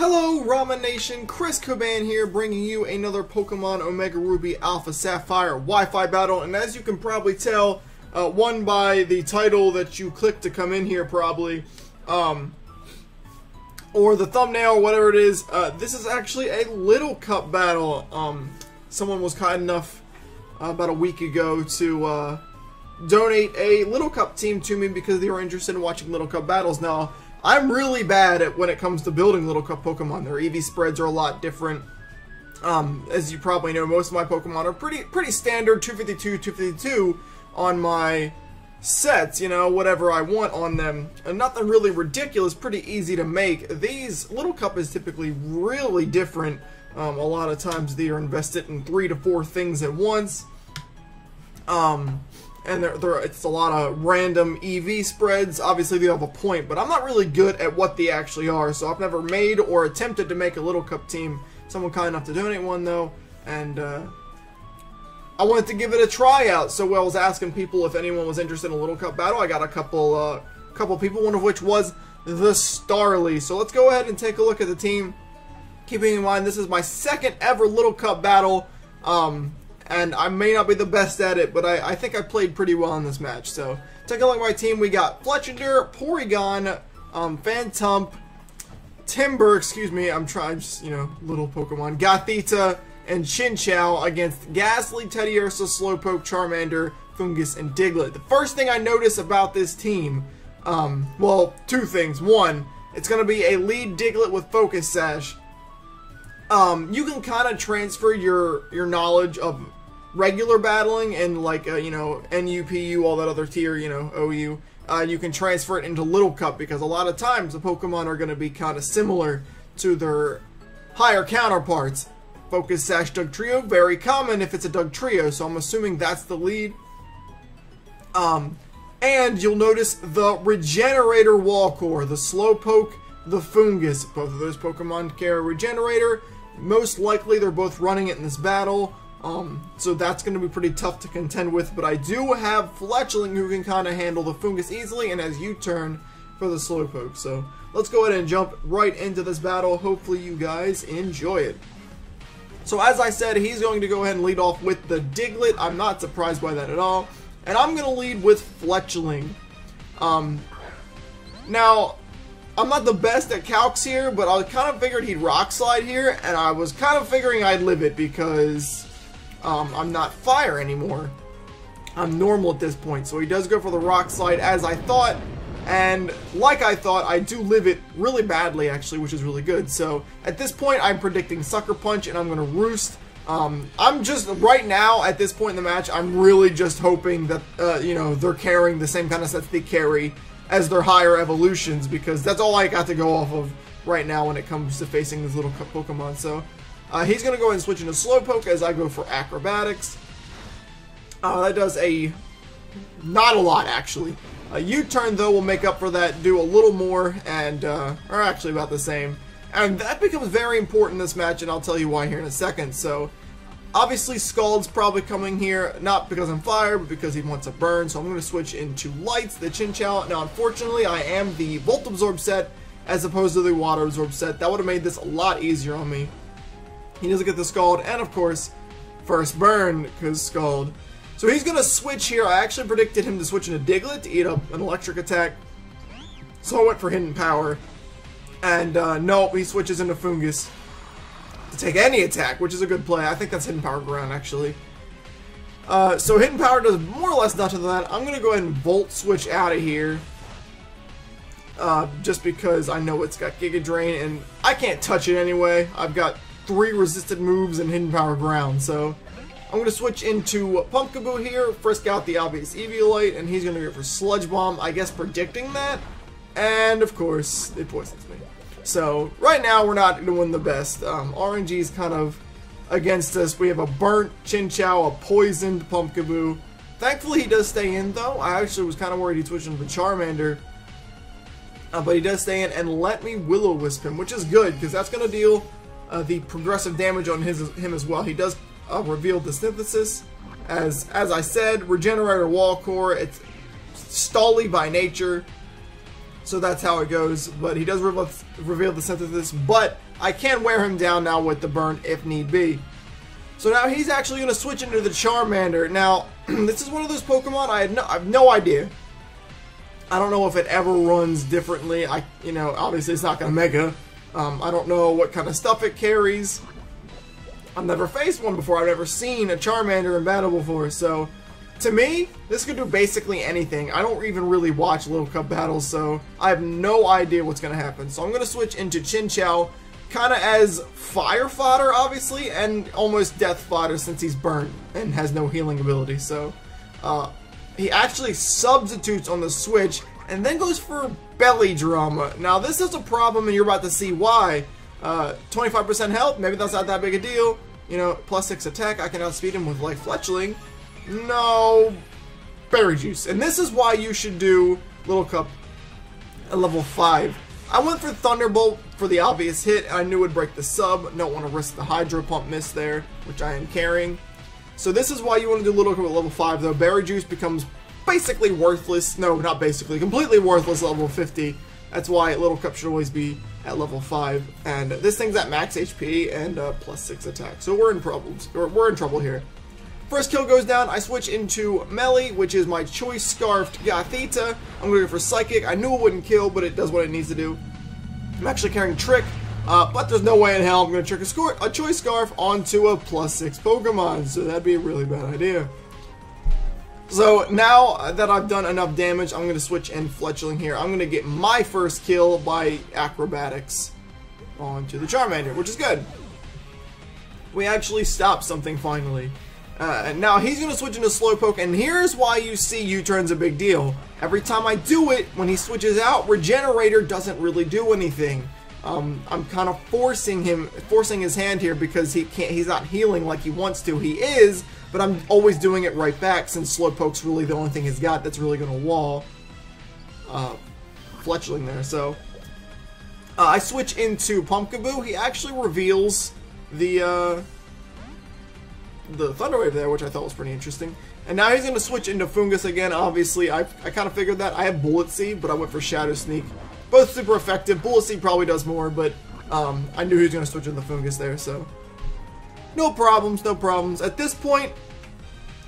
Hello Ramen Nation, Chris Coban here bringing you another Pokemon Omega Ruby Alpha Sapphire Wi-Fi battle, and as you can probably tell, won by the title that you clicked to come in here probably, or the thumbnail or whatever it is. This is actually a Little Cup battle. Someone was kind enough about a week ago to donate a Little Cup team to me because they were interested in watching Little Cup battles. Now, I'm really bad at when it comes to building Little Cup Pokemon. Their EV spreads are a lot different. As you probably know, most of my Pokemon are pretty standard, 252, 252 on my sets, you know, whatever I want on them. And nothing really ridiculous, pretty easy to make. These Little Cup is typically really different. A lot of times they are invested in 3 to 4 things at once. And it's a lot of random EV spreads. Obviously they have a point, but I'm not really good at what they actually are, so I've never made or attempted to make a Little Cup team. Someone kind enough to donate one though, and I wanted to give it a tryout, so I was asking people if anyone was interested in a Little Cup battle. I got a couple people, one of which was the Starly. So let's go ahead and take a look at the team. Keeping in mind this is my second ever Little Cup battle, and I may not be the best at it, but I think I played pretty well in this match. So, take a look at my team. We got Fletchling, Porygon, Phantump, Timber, excuse me, I'm trying, just, you know, little Pokemon, Gothita, and Chinchou against Ghastly, Teddiursa, Slowpoke, Charmander, Fungus, and Diglett. The first thing I notice about this team, well, 2 things. One, it's going to be a lead Diglett with Focus Sash. You can kind of transfer your knowledge of regular battling and like, you know, NU, PU, all that other tier, you know, OU. You can transfer it into Little Cup because a lot of times the Pokemon are going to be kind of similar to their higher counterparts. Focus Sash Dugtrio, very common if it's a Dugtrio, so I'm assuming that's the lead. And you'll notice the Regenerator Wall Core, the Slowpoke, the Fungus. Both of those Pokemon carry Regenerator. Most likely they're both running it in this battle, so that's going to be pretty tough to contend with, but I do have Fletchling who can kind of handle the Fungus easily and has U-turn for the Slowpoke. So let's go ahead and jump right into this battle. Hopefully you guys enjoy it. So as I said, he's going to go ahead and lead off with the Diglett. I'm not surprised by that at all, and I'm going to lead with Fletchling. Now, I'm not the best at calcs here, but I kind of figured he'd Rock Slide here, and I was kind of figuring I'd live it because I'm not Fire anymore. I'm normal at this point, so he does go for the Rock Slide as I thought, and like I thought, I do live it really badly actually, which is really good. So at this point, I'm predicting Sucker Punch, and I'm going to Roost. I'm just, right now, at this point in the match, I'm really just hoping that, you know, they're carrying the same kind of sets they carry as their higher evolutions, because that's all I got to go off of right now when it comes to facing these Little Cup Pokemon. So he's going to go ahead and switch into Slowpoke as I go for Acrobatics. That does not a lot actually. U-turn though will make up for that, do a little more, and or actually about the same. And that becomes very important in this match, and I'll tell you why here in a second. So obviously, Scald's probably coming here, not because I'm Fire, but because he wants a burn, so I'm going to switch into Lights, the Chinchou. Now, unfortunately, I am the Volt Absorb set, as opposed to the Water Absorb set. That would have made this a lot easier on me. He doesn't get the Scald, and of course, first burn, because Scald. So he's going to switch here. I actually predicted him to switch into Diglett to eat up an Electric attack, so I went for Hidden Power. And, nope, he switches into Fungus to take any attack, which is a good play. I think that's Hidden Power Ground, actually. So Hidden Power does more or less nothing to that. I'm going to go ahead and Volt Switch out of here. Just because I know it's got Giga Drain, and I can't touch it anyway. I've got 3 resisted moves and Hidden Power Ground, so I'm going to switch into Pumpkaboo here, frisk out the obvious Eviolite, and he's going to go for Sludge Bomb, I guess predicting that. And, of course, it poisons me. So, right now, we're not doing the best. RNG's kind of against us. We have a burnt Chinchou, a poisoned Pumpkaboo. Thankfully, he does stay in, though. I actually was kind of worried he'd switch into the Charmander. But he does stay in and let me Will-O-Wisp him, which is good, because that's going to deal the progressive damage on him as well. He does reveal the Synthesis. As I said, Regenerator Wall Core. It's Stally by nature. So that's how it goes, but he does reveal the synthesis, but I can wear him down now with the burn if need be. So now he's actually going to switch into the Charmander. Now, this is one of those Pokemon I have no idea. I don't know if it ever runs differently. Obviously it's not going to Mega. I don't know what kind of stuff it carries. I've never faced one before. I've never seen a Charmander in battle before, so to me, this could do basically anything. I don't even really watch Little Cup battles, so I have no idea what's going to happen. So I'm going to switch into Chinchou, kind of as fire fodder, obviously, and almost death fodder since he's burnt and has no healing ability. So he actually substitutes on the switch and then goes for Belly Drama. Now, this is a problem, and you're about to see why. 25% health, maybe that's not that big a deal. +6 attack, I can outspeed him with, like, Fletchling. No, Berry Juice. And this is why you should do Little Cup at level 5. I went for Thunderbolt for the obvious hit. I knew it would break the sub. Don't want to risk the Hydro Pump miss there, which I am carrying. So this is why you want to do Little Cup at level 5, though. Berry Juice becomes basically worthless. No, not basically. Completely worthless at level 50. That's why Little Cup should always be at level 5. And this thing's at max HP and +6 attack. So we're in trouble here. First kill goes down, I switch into Melee, which is my Choice Scarfed Gothita. I'm going to go for Psychic. I knew it wouldn't kill, but it does what it needs to do. I'm actually carrying Trick, but there's no way in hell I'm going to trick a Choice Scarf onto a +6 Pokemon, so that'd be a really bad idea. So now that I've done enough damage, I'm going to switch in Fletchling here. I'm going to get my first kill by Acrobatics onto the Charmander, which is good. We actually stopped something finally. Now he's going to switch into Slowpoke, and here's why you see U-turn's a big deal. Every time I do it, when he switches out, Regenerator doesn't really do anything. I'm kind of forcing his hand here because he's not healing like he wants to. He is, but I'm always doing it right back since Slowpoke's really the only thing he's got that's really going to wall Fletchling there. So I switch into Pumpkaboo. He actually reveals the Thunder Wave there, which I thought was pretty interesting. And now he's going to switch into Fungus again. Obviously, I kind of figured that. I have Bullet Seed, but I went for Shadow Sneak. Both super effective. Bullet Seed probably does more, but I knew he was going to switch into Fungus there, so no problems, no problems. At this point,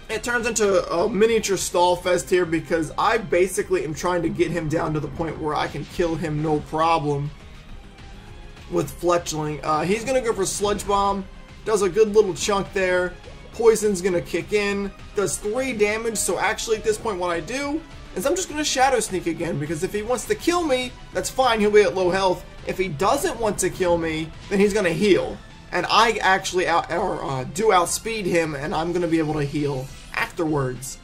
it turns into a miniature stall fest here because I basically am trying to get him down to the point where I can kill him no problem with Fletchling. He's going to go for Sludge Bomb. Does a good little chunk there. Poison's going to kick in. Does 3 damage, so actually at this point what I do is I'm just going to Shadow Sneak again, because if he wants to kill me, that's fine, he'll be at low health. If he doesn't want to kill me, then he's going to heal. And I actually do outspeed him, and I'm going to be able to heal afterwards,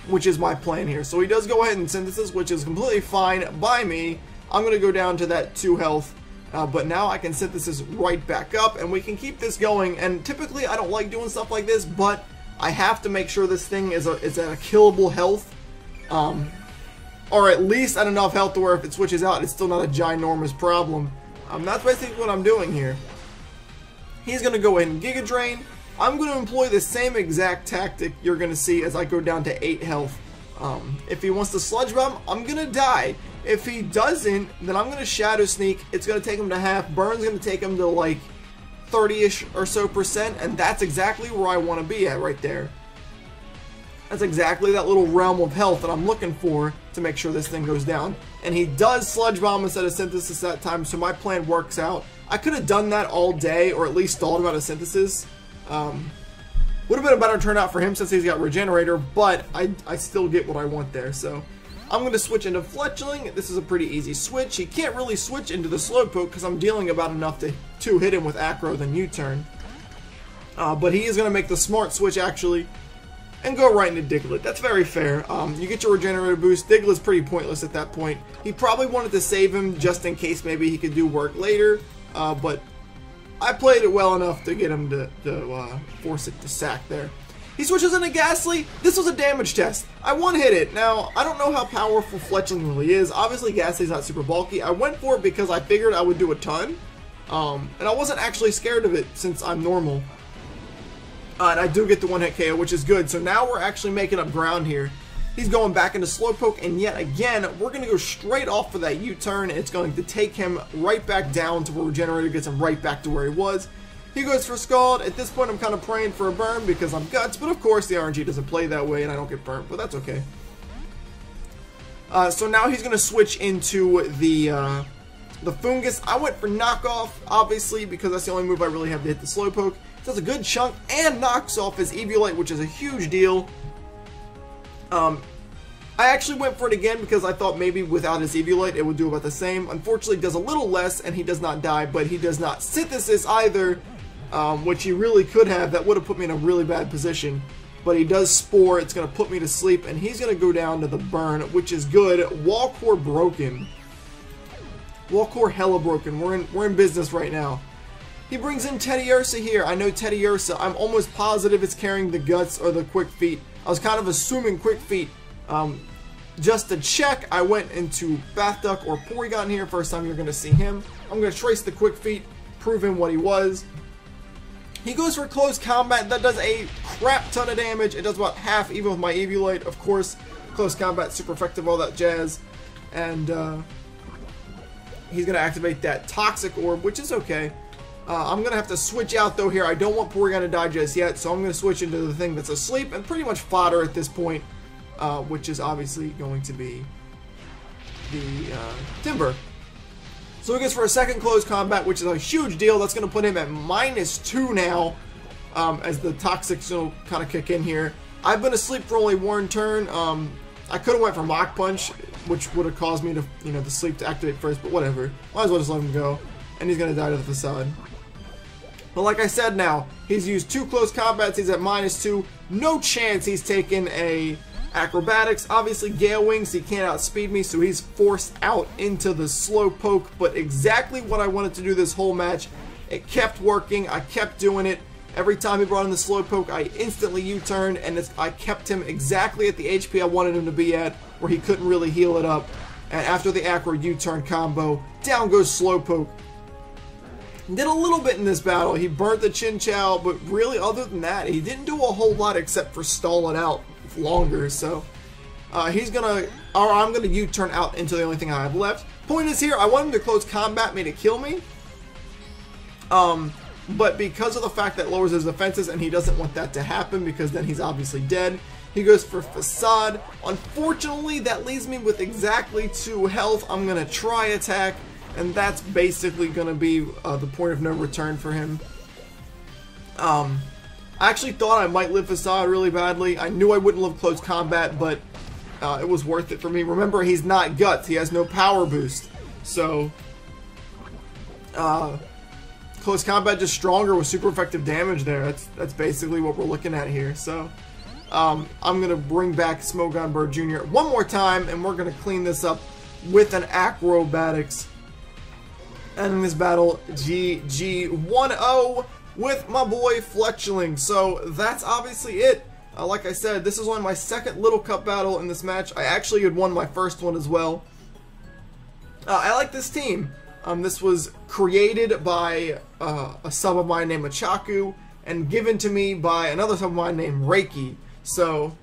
which is my plan here. So he does go ahead and Synthesis, which is completely fine by me. I'm going to go down to that 2 health. But now I can Synthesis right back up, and we can keep this going. And typically I don't like doing stuff like this, but I have to make sure this thing is at a killable health. Or at least at enough health to where if it switches out, it's still not a ginormous problem. That's basically what I'm doing here. He's going to go ahead and Giga Drain. I'm going to employ the same exact tactic you're going to see as I go down to 8 health. If he wants to Sludge Bomb, I'm going to die. If he doesn't, then I'm going to Shadow Sneak. It's going to take him to half. Burn's going to take him to like 30-ish or so %, and that's exactly where I want to be at right there. That's exactly that little realm of health that I'm looking for to make sure this thing goes down. And he does Sludge Bomb instead of Synthesis that time, so my plan works out. I could have done that all day, or at least stalled him out of Synthesis. Would have been a better turnout for him since he's got Regenerator, but I still get what I want there. So I'm going to switch into Fletchling. This is a pretty easy switch. He can't really switch into the Slowpoke because I'm dealing about enough to hit him with Acro than U-turn. But he is going to make the smart switch actually and go right into Diglett. That's very fair. You get your Regenerator boost. Diglett's pretty pointless at that point. He probably wanted to save him just in case maybe he could do work later, but I played it well enough to get him to force it to sack there. He switches into Ghastly. This was a damage test. I one-hit it. Now, I don't know how powerful Fletchling really is. Obviously, Ghastly's not super bulky. I went for it because I figured I would do a ton. And I wasn't actually scared of it since I'm normal. And I do get the one-hit KO, which is good. So now we're actually making up ground here. He's going back into Slowpoke, and yet again, we're going to go straight off for that U-turn, and it's going to take him right back down to where Regenerator gets him right back to where he was. He goes for Scald. At this point, I'm kind of praying for a burn because I'm Guts, but of course the RNG doesn't play that way, and I don't get burnt, but that's okay. So now he's going to switch into the Fungus. I went for Knockoff, obviously, because that's the only move I really have to hit the Slowpoke. It does a good chunk and knocks off his Eviolite, which is a huge deal. I actually went for it again because I thought maybe without his Eviolite it would do about the same. Unfortunately, it does a little less, and he does not die, but he does not Synthesis either, which he really could have. That would have put me in a really bad position. But he does Spore. It's going to put me to sleep, and he's going to go down to the burn, which is good. Wall Core broken. Wall Core hella broken. We're in business right now. He brings in Teddiursa here. I know Teddiursa. I'm almost positive it's carrying the Guts or the Quick Feet. I was kind of assuming Quick Feet. Just to check, I went into Bath Duck or Porygon here. First time you're going to see him. I'm going to trace the Quick Feet, prove him what he was. He goes for Close Combat. That does a crap ton of damage. It does about half even with my Eviolite. Of course, Close Combat, super effective, all that jazz. And he's going to activate that Toxic Orb, which is okay. I'm going to have to switch out though here. I don't want Porygon to die just yet, so I'm going to switch into the thing that's asleep and pretty much fodder at this point, which is obviously going to be the Timber. So he goes for a second Close Combat, which is a huge deal. That's going to put him at -2 now, as the Toxics will kind of kick in here. I've been asleep for only one turn. I could have went for Mach Punch, which would have caused me to, the sleep to activate first, but whatever. Might as well just let him go. And he's going to die to the Facade. But like I said now, he's used 2 Close Combats. He's at -2. No chance he's taken a Acrobatics. Obviously, Gale Wings, he can't outspeed me, so he's forced out into the Slowpoke. But exactly what I wanted to do this whole match. It kept working. I kept doing it. Every time he brought in the Slowpoke, I instantly U-turned, and I kept him exactly at the HP I wanted him to be at, where he couldn't really heal it up. And after the Acro U-turn combo, down goes Slowpoke. Did a little bit in this battle. He burnt the Chinchou, but really, other than that, he didn't do a whole lot except for stall it out longer. So I'm gonna U-turn out into the only thing I have left. Point is here, I want him to Close Combat me to kill me. But because of the fact that lowers his defenses, and he doesn't want that to happen because then he's obviously dead, he goes for Facade. Unfortunately, that leaves me with exactly 2 health. I'm gonna try attack, and that's basically going to be the point of no return for him. I actually thought I might live Facade really badly. I knew I wouldn't live Close Combat, but it was worth it for me. Remember, he's not Guts. He has no power boost. So, Close Combat just stronger with super effective damage there. That's basically what we're looking at here. So, I'm going to bring back Smogon Bird Jr. one more time, and we're going to clean this up with an Acrobatics. Ending this battle GG 1-0 with my boy Fletchling. So that's obviously it. Like I said, this is only my second Little Cup battle in this match. I actually had won my first one as well. I like this team. This was created by a sub of mine named Machaku and given to me by another sub of mine named Reiki. So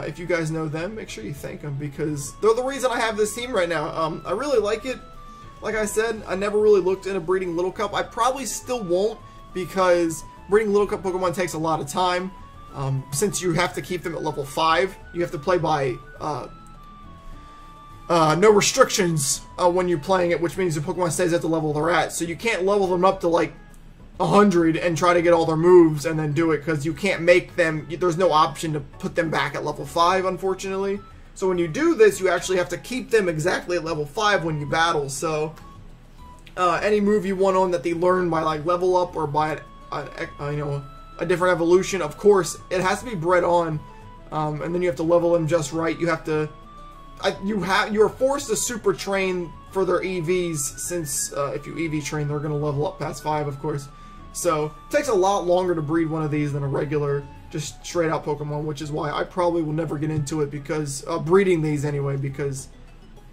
if you guys know them, make sure you thank them because they're the reason I have this team right now. I really like it. Like I said, I never really looked into breeding Little Cup. I probably still won't because breeding Little Cup Pokemon takes a lot of time. Since you have to keep them at level 5, you have to play by no restrictions when you're playing it, which means the Pokemon stays at the level they're at. So you can't level them up to like 100 and try to get all their moves and then do it because you can't make them, there's no option to put them back at level 5, unfortunately. So when you do this, you actually have to keep them exactly at level 5 when you battle. So any move you want on that they learn by like level up or by a different evolution, of course, it has to be bred on, and then you have to level them just right. You have to, you're forced to super train for their EVs since if you EV train, they're going to level up past 5, of course. So it takes a lot longer to breed one of these than a regular just straight out Pokemon, which is why I probably will never get into it because breeding these anyway, because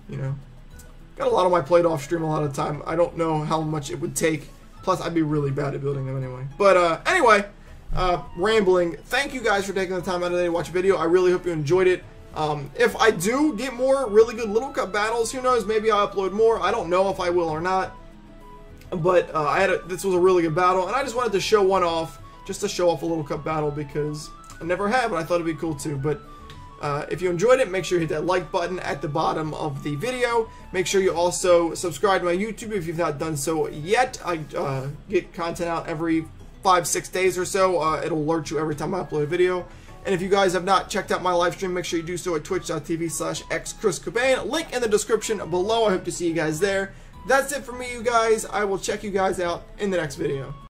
got a lot of my played off stream a lot of the time. I don't know how much it would take, plus I'd be really bad at building them anyway. But anyway, rambling. Thank you guys for taking the time out of the day to watch a video. I really hope you enjoyed it. If I do get more really good Little Cup battles, who knows, maybe I'll upload more. I don't know if I will or not. But this was a really good battle, and I just wanted to show one off, just to show off a Little Cup battle, because I never have, and I thought it'd be cool too. But if you enjoyed it, make sure you hit that like button at the bottom of the video. Make sure you also subscribe to my YouTube if you've not done so yet. I get content out every 5-6 days or so. It'll alert you every time I upload a video. And if you guys have not checked out my live stream, make sure you do so at twitch.tv/xChrisCobain. Link in the description below. I hope to see you guys there. That's it for me, you guys. I will check you guys out in the next video.